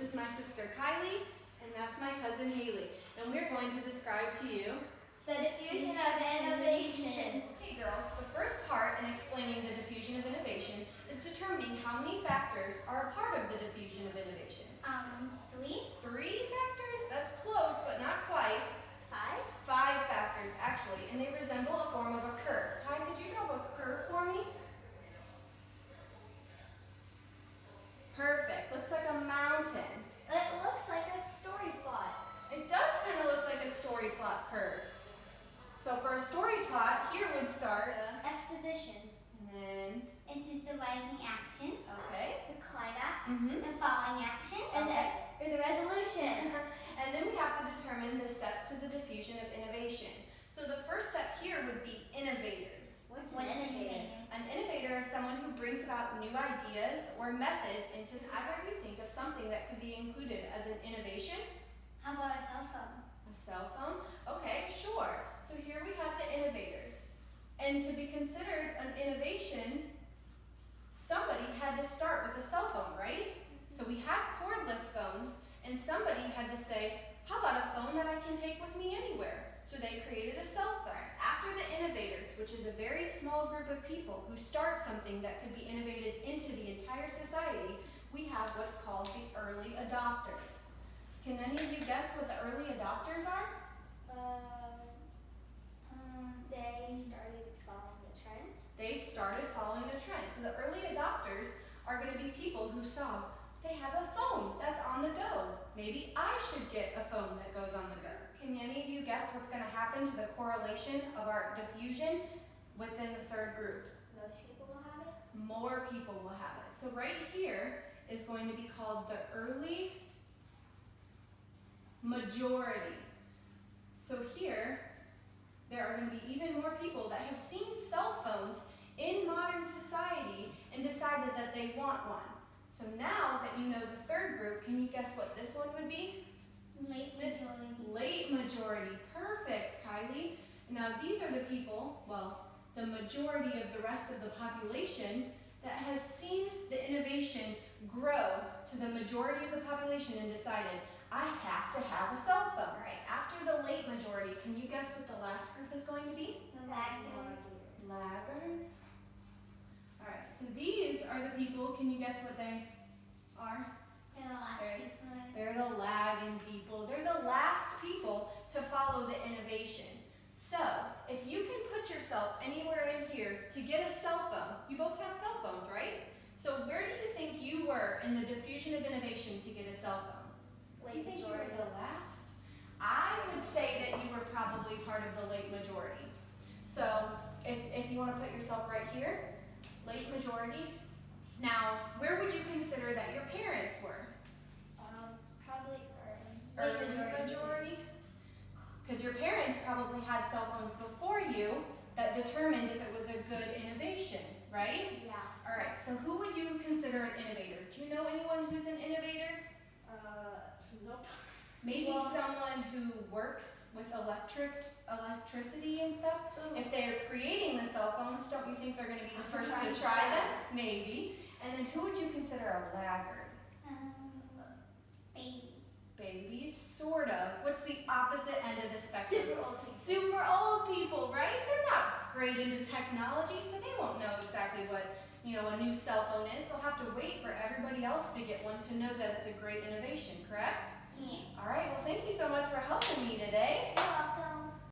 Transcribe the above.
is my sister Kylie, and that's my cousin Haley. And we're going to describe to you the diffusion of innovation. Okay, girls, the first part in explaining the diffusion of innovation is determining how many factors are a part of the diffusion of innovation. 3. 3 factors? That's close, but not quite. 5. 5 factors, actually, and they resemble a form of a curve. Kai, could you draw a curve for me? Perfect. Looks like a mountain. It looks like a story plot. It does kind of look like a story plot curve. So for a story plot, here would start Exposition. and then, This is the rising action, okay, the climax, Mhm. the falling action, and the resolution. and then we have to determine the steps to the diffusion of innovation. So the first step here would be innovators. What's an innovator? An innovator is someone who brings about new ideas or methods into society. You think of something that could be included as an innovation. How about a cell phone? A cell phone? Okay, sure. So here we have the innovators. And to be considered an innovation, somebody had to start with a cell phone, right? So we had cordless phones, and somebody had to say, how about a phone that I can take with me anywhere? So they created a cell phone. After the innovators, which is a very small group of people who start something that could be innovated into the entire society, we have what's called the early adopters. Can any of you guess what the early adopters are? They started following the trend. They started following the trend. So the early adopters are going to be people who saw they have a phone that's on the go. Maybe I should get a phone that goes on the go. Can any of you guess what's going to happen to the correlation of our diffusion within the third group? Most people will have it. More people will have it. So right here is going to be called the early majority. So here, there are going to be even more people that have seen cell phones in modern society and decided that they want one. So now that you know the third group, can you guess what this one would be? Late majority. Late majority. Perfect, Kylie. Now these are the people, well, the majority of the rest of the population that has seen the innovation grow to the majority of the population and decided, I have to have a cell phone. Right. After the late majority, can you guess what the last group is going to be? Laggards. All right, so these are the people, can you guess what they are? They're the lagging people. They're the last people to follow the innovation. So, if you can put yourself anywhere in here to get a cell phone, you both have cell phones, right? So where do you think you were in the diffusion of innovation to get a cell phone? You think you were the last? I would say that you were probably part of the late majority. So if you want to put yourself right here, late majority. Now, where would you consider that your parents were? Probably Early majority? Because your parents probably had cell phones before you that determined if it was a good innovation, right? Yeah. All right, so who would you consider an innovator? Do you know anyone who's an innovator? Nope. Maybe someone who works with electricity and stuff. If they're creating the cell phones, don't you think they're going to be the first to try them? Maybe. And then who would you consider a laggard? Babies. Babies, sort of. What's the opposite end of the spectrum? Super old people. Super old people, right? They're not great into technology, so they won't know exactly what a new cell phone is. They'll have to wait for everybody else to get one to know that it's a great innovation, correct? Yeah. All right, well, thank you so much for helping me today. You're welcome.